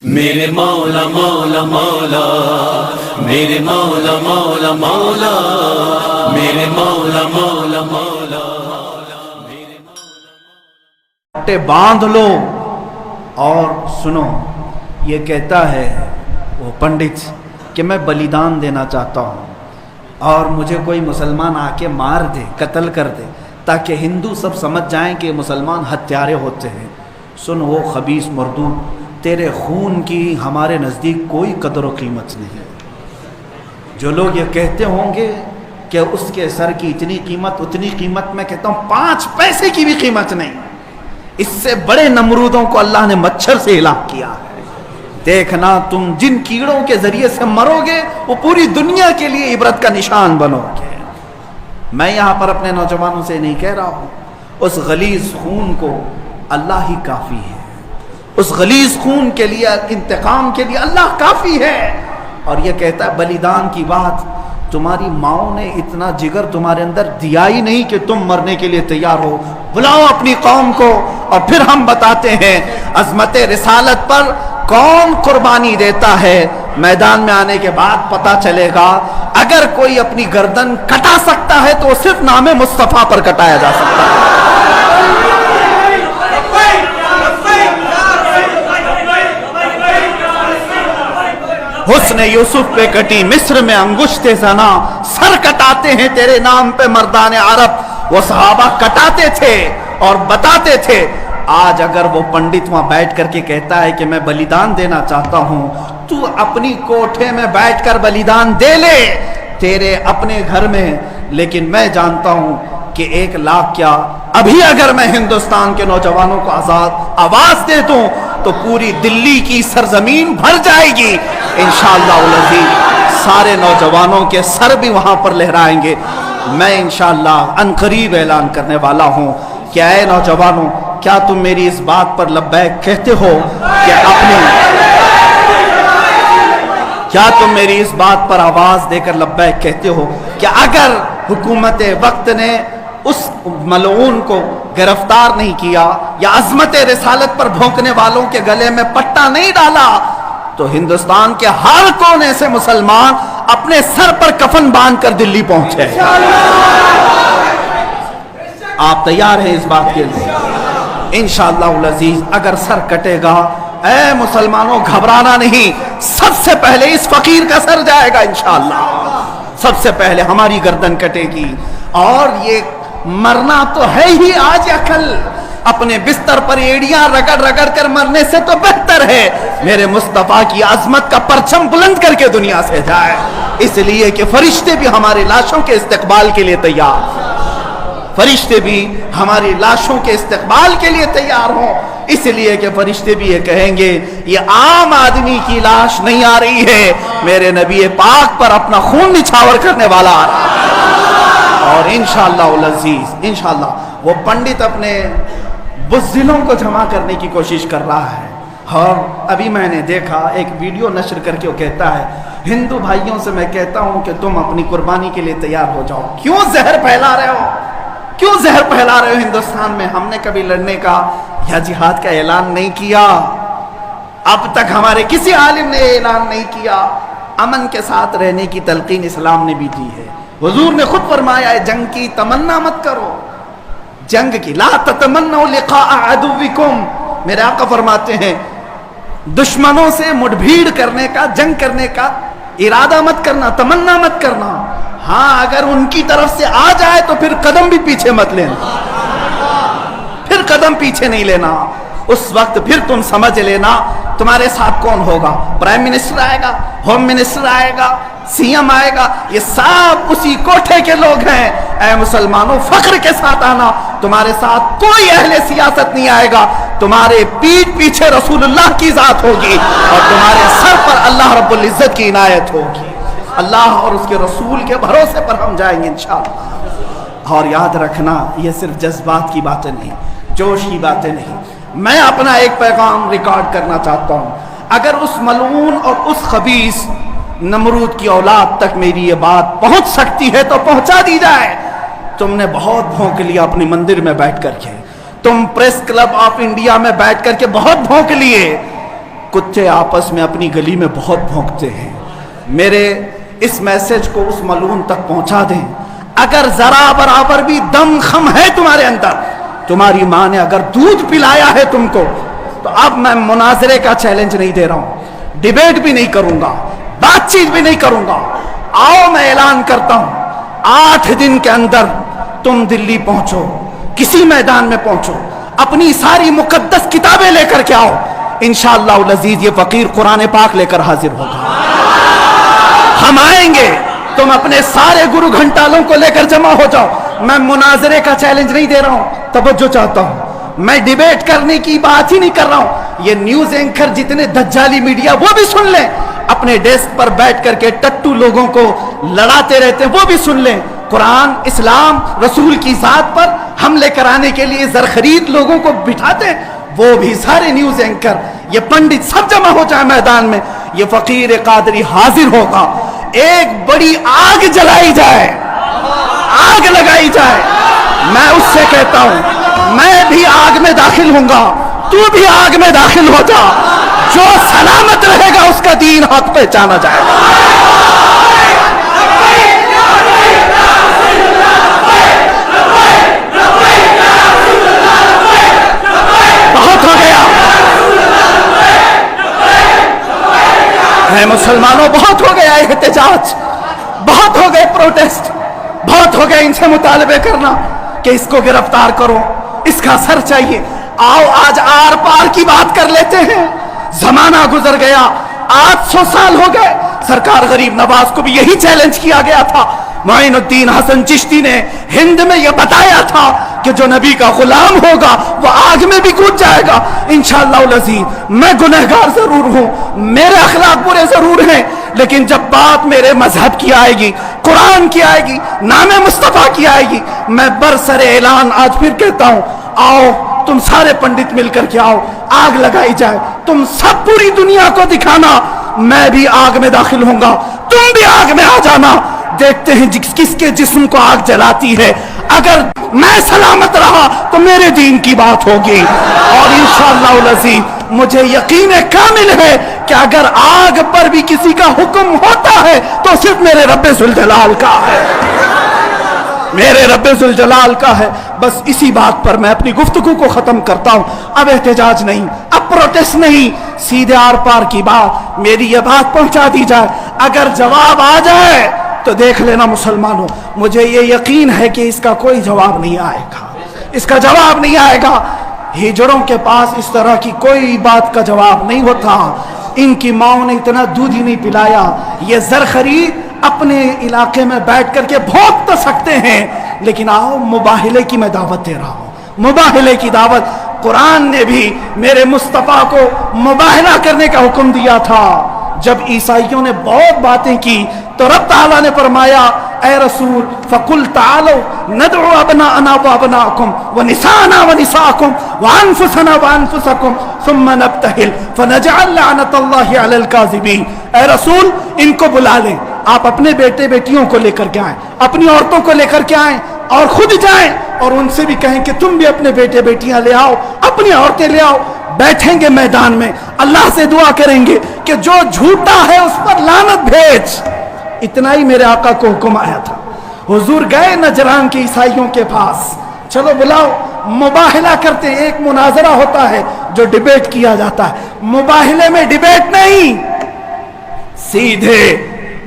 میرے مولا مولا مولا میرے مولا مولا مولا میرے مولا مولا مولا باندھ لو اور سنو. یہ کہتا ہے وہ پنڈت کہ میں بلیدان دینا چاہتا ہوں اور مجھے کوئی مسلمان آ کے مار دے، قتل کر دے، تاکہ ہندو سب سمجھ جائیں کہ مسلمان ہتھیارے ہوتے ہیں. سن وہ خبیث مردود، تیرے خون کی ہمارے نزدیک کوئی قدر و قیمت نہیں. جو لوگ یہ کہتے ہوں گے کہ اس کے سر کی اتنی قیمت، اتنی قیمت، میں کہتا ہوں 5 پیسے کی بھی قیمت نہیں. اس سے بڑے نمرودوں کو اللہ نے مچھر سے ہلاک کیا ہے. دیکھنا تم جن کیڑوں کے ذریعے سے مرو گے وہ پوری دنیا کے لیے عبرت کا نشان بنو گے. میں یہاں پر اپنے نوجوانوں سے نہیں کہہ رہا ہوں، اس غلیظ خون کو اللہ ہی کافی ہے. اس غلیظ خون کے لیے، انتقام کے لیے اللہ کافی ہے. اور یہ کہتا ہے بلیدان کی بات، تمہاری ماؤں نے اتنا جگر تمہارے اندر دیا ہی نہیں کہ تم مرنے کے لیے تیار ہو. بلاؤ اپنی قوم کو اور پھر ہم بتاتے ہیں عظمت رسالت پر کون قربانی دیتا ہے. میدان میں آنے کے بعد پتہ چلے گا. اگر کوئی اپنی گردن کٹا سکتا ہے تو وہ صرف نام مصطفیٰ پر کٹایا جا سکتا ہے. حسن یوسف پہ کٹی مصر میں انگشت زنا، سر کٹاتے ہیں تیرے نام پہ مردان عرب. وہ صحابہ کٹاتے تھے اور بتاتے تھے. آج اگر وہ پنڈت وہاں بیٹھ کر کے کہتا ہے کہ میں بلیدان دینا چاہتا ہوں، تو اپنی کوٹھے میں بیٹھ کر بلیدان دے لے تیرے اپنے گھر میں. لیکن میں جانتا ہوں کہ 1 لاکھ کیا، ابھی اگر میں ہندوستان کے نوجوانوں کو آواز دے دوں تو پوری دلی کی سرزمین بھر جائے گی انشاءاللہ العزیز. سارے نوجوانوں کے سر بھی وہاں پر لہرائیں گے. میں انشاءاللہ عنقریب اعلان کرنے والا ہوں کہ اے نوجوانوں، کیا تم میری اس بات پر لبیک کہتے ہو کہ کیا تم میری اس بات پر آواز دے کر لبیک کہتے ہو کہ اگر حکومت وقت نے اس ملعون کو گرفتار نہیں کیا یا عظمت رسالت پر بھونکنے والوں کے گلے میں پٹا نہیں ڈالا تو ہندوستان کے ہر کونے سے مسلمان اپنے سر پر کفن باندھ کر دلی پہنچے؟ آپ تیار ہیں اس بات کے لیے؟ انشاءاللہ العزیز اگر سر کٹے گا، اے مسلمانوں گھبرانا نہیں. سب سے پہلے اس فقیر کا سر جائے گا انشاءاللہ. سب سے پہلے ہماری گردن کٹے گی. اور یہ مرنا تو ہے ہی آج یا کل. اپنے بستر پر ایڑیاں رگڑ رگڑ کر مرنے سے تو بہتر ہے میرے مصطفیٰ کی عظمت کا پرچم بلند کر کے دنیا سے جائے. اس لیے کہ فرشتے بھی ہماری لاشوں کے استقبال کے لیے تیار، فرشتے بھی ہماری لاشوں کے استقبال کے لیے تیار ہوں. اس لیے کہ فرشتے بھی یہ کہیں گے یہ عام آدمی کی لاش نہیں آ رہی ہے، میرے نبی پاک پر اپنا خون نچھاور کرنے والا آ رہا ہے. اور انشاءاللہ العزیز انشاءاللہ وہ پنڈت اپنے بزدلوں کو جمع کرنے کی کوشش کر رہا ہے. اور ابھی میں نے دیکھا ایک ویڈیو نشر کر کے وہ کہتا ہے ہندو بھائیوں سے میں کہتا ہوں کہ تم اپنی قربانی کے لیے تیار ہو جاؤ. کیوں زہر پھیلا رہے ہو؟ کیوں زہر پھیلا رہے ہو ہندوستان میں؟ ہم نے کبھی لڑنے کا یا جہاد کا اعلان نہیں کیا. اب تک ہمارے کسی عالم نے اعلان نہیں کیا. امن کے ساتھ رہنے کی تلقین اسلام نے بھی دی ہے. حضور نے خود فرمایا ہے جنگ کی تمنا مت کرو، جنگ کی لا تتمنوا لقاء عدوکم. میرے آقا فرماتے ہیں دشمنوں سے مٹبھیڑ کرنے کا، جنگ کرنے کا ارادہ مت کرنا، تمنا مت کرنا. ہاں اگر ان کی طرف سے آ جائے تو پھر قدم بھی پیچھے مت لینا، پھر قدم پیچھے نہیں لینا. اس وقت پھر تم سمجھ لینا تمہارے ساتھ کون ہوگا. پرائم منسٹر آئے گا، ہوم منسٹر آئے گا، سی ایم آئے گا، یہ سب اسی کوٹھے کے لوگ ہیں. اے مسلمانوں فخر کے ساتھ آنا، تمہارے ساتھ کوئی اہل سیاست نہیں آئے گا. تمہارے پیٹھ پیچھے رسول اللہ کی ذات ہوگی اور تمہارے سر پر اللہ رب العزت کی عنایت ہوگی. اللہ اور اس کے رسول کے بھروسے پر ہم جائیں گے انشاءاللہ. اور یاد رکھنا یہ صرف جذبات کی باتیں نہیں، جوش کی باتیں نہیں. میں اپنا ایک پیغام ریکارڈ کرنا چاہتا ہوں. اگر اس ملعون اور اس خبیث نمرود کی اولاد تک میری یہ بات پہنچ سکتی ہے تو پہنچا دی جائے. تم نے بہت بھونک لیا اپنی مندر میں بیٹھ کر کے، تم پریس کلب آف انڈیا میں بیٹھ کر کے بہت بھونک لیے. कुत्ते आपस में अपनी गली में बहुत भौंकते हैं। मेरे इस मैसेज को उस मलून तक पहुंचा दें। अगर जरा बराबर भी दम खम है तुम्हारे अंदर, तुम्हारी माँ ने अगर दूध पिलाया है तुमको, तो अब मैं मुनाजरे का चैलेंज नहीं दे रहा हूं, डिबेट भी नहीं करूंगा, बातचीत भी नहीं करूंगा। आओ मैं ऐलान करता हूं, 8 दिन के अंदर तुम दिल्ली पहुंचो, किसी मैदान में पहुंचो, अपनी सारी मुकद्दस किताबें लेकर के आओ। इंशाअल्लाह अज़ीज ये फकीर कुरान पाक लेकर हाजिर होगा। हम आएंगे, तुम अपने सारे गुरु घंटालों को लेकर जमा हो जाओ। मैं मुनाजरे का चैलेंज नहीं दे रहा हूं, तवज्जो चाहता हूं। मैं डिबेट करने की बात ही नहीं कर रहा हूं। ये न्यूज एंकर जितने दज्जाली मीडिया वो भी सुन लें, अपने डेस्क पर बैठ करके टट्टू लोगों को लड़ाते रहते हैं वो भी सुन लें। कुरान, इस्लाम, रसूल की जात पर हमले कराने के लिए जरखरीद लोगों को बिठाते हैं, वो भी सारे न्यूज एंकर, ये पंडित सब जमा हो जाए मैदान में। ये फकीर कादरी हाजिर होगा, एक बड़ी आग जलाई जाए, आग लगाई जाए। मैं उससे कहता हूं, मैं भी आग में दाखिल होऊंगा, तू भी आग में दाखिल हो जा। जो सलामत रहेगा उसका दीन हक पहचाना जाएगा। बहुत हो गया है मुसलमानों, बहुत हो गया एहतजाज, बहुत हो गए प्रोटेस्ट, बहुत हो गए इनसे मुतालबे करना कि इसको गिरफ्तार करो, इसका सर चाहिए। आओ आज आर पार की बात कर लेते हैं। जमाना गुजर गया, 800 साल हो गए। सरकार गरीब नवाज को भी यही चैलेंज किया गया था। मोइनुद्दीन हसन चिश्ती ने हिंद में यह बताया था कि जो नबी का गुलाम होगा वो आग में भी कूद जाएगा। इंशाअल्लाह अज़ीज़ मैं गुनहगार जरूर हूं, मेरे अखलाक बुरे जरूर हैं, लेकिन जब बात मेरे मजहब की आएगी, कुरान की आएगी, नामे मुस्तफा की आएगी, मैं बरसरे ऐलान आज फिर कहता हूं, आओ तुम सारे पंडित मिलकर के आओ, आग लगाई जाए। तुम सब पूरी दुनिया को दिखाना, मैं भी आग में दाखिल होऊंगा, तुम भी आग में आ जाना। देखते हैं किसके जिस्म को आग जलाती है। अगर मैं सलामत रहा तो मेरे दीन की बात होगी, और इंशाअल्लाह अज़ीज़ मुझे यकीन कामिल है कि अगर आग पर भी किसी का हुक्म होता है तो सिर्फ मेरे रब्बे ज़ुल जलाल का है, मेरे रब्बे ज़ुल जलाल का है। बस इसी बात पर मैं अपनी गुफ्तगू को खत्म करता हूं। अब एहतजाज नहीं, अब प्रोटेस्ट नहीं, सीधे आर पार की बात, मेरी यह बात पहुंचा दी जाए। अगर जवाब आ जाए तो देख लेना मुसलमानों, मुझे ये यकीन है कि इसका कोई जवाब नहीं आएगा, इसका जवाब नहीं आएगा। हिजड़ों के पास इस तरह की कोई बात का जवाब नहीं होता। इनकी माओ ने इतना दूध ही नहीं पिलाया। ये जरखरी अपने इलाके में बैठ करके भोग तो सकते हैं, लेकिन आओ मुबाहिले की मैं दावत दे रहा हूं, मुबाहिले की दावत। कुरान ने भी मेरे मुस्तफा को मुबाहिला करने का हुक्म दिया था। जब ईसाइयों ने बहुत बातें की तो रब ताला ने फरमाया, ऐ रसूल फकुल तालो नदउ अबनाअना व अबनाअकुम व निसाअना व निसाअकुम व अनफुसना व अनफुसकुम सुम्मा नब्तहिल फनजअल लअनतल्लाहि अलल काज़िबीन। ऐ रसूल इनको बुला लें, आप अपने बेटे बेटियों को लेकर के आएं, अपनी औरतों को लेकर के आएं और खुद जाएं और उनसे भी कहें कि तुम भी अपने बेटे बेटियां ले आओ, अपनी औरतें ले आओ। बैठेंगे मैदान में, अल्लाह से दुआ करेंगे कि जो झूठा है उस पर लानत भेज। इतना ही मेरे आका को हुक्म आया था। हुजूर गए नजरान के ईसाइयों के पास, चलो बुलाओ, मुबाहिला करते। एक मुनाजरा होता है जो डिबेट किया जाता है, मुबाहिले में डिबेट नहीं, सीधे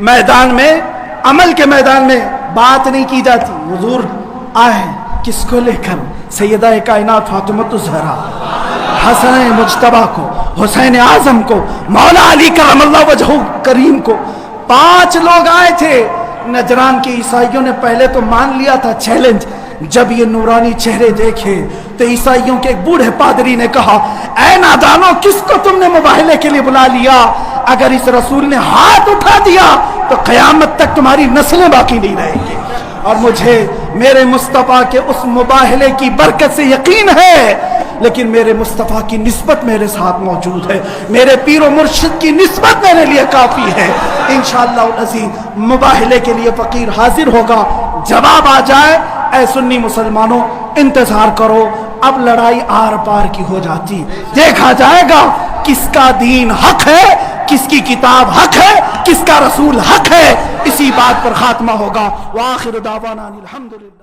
मैदान में, अमल के मैदान में बात नहीं की जाती। हुजूर आए किसको लेकर? सैयदा कायनात फातिमा ज़हरा, हसन मुज्तबा को, हुसैन आजम को, मौला अली करमल्लाहु वजहू करीम को। 5 लोग आए थे। नजरान के ईसाइयों ने पहले तो मान लिया था चैलेंज। जब ये नूरानी चेहरे देखे तो ईसाइयों के एक बूढ़े पादरी ने कहा, ऐ नादानो, किसको तुमने मुबाहिले के लिए बुला लिया? अगर इस रसूल ने हाथ उठा दिया तो कयामत तक तुम्हारी नस्लें बाकी नहीं रहेंगी। और मुझे मेरे मुस्तफ़ा के उस मुबाहिले की बरकत से यकीन है, लेकिन मेरे मुस्तफ़ा की निस्बत मेरे साथ मौजूद है, मेरे पीर व मुर्शिद की निस्बत मेरे लिए काफ़ी है। इंशाअल्लाह अज़ीज़ मुबाहिले के लिए फ़कीर हाजिर होगा। जवाब आ जाए, ऐ सुन्नी मुसलमानों इंतज़ार करो, अब लड़ाई आर पार की हो जाती, देखा जाएगा کس کا دین حق ہے، کس کی کتاب حق ہے، کس کا رسول حق ہے، اسی بات پر خاتمہ ہوگا۔ وآخر دعوانا الحمدللہ۔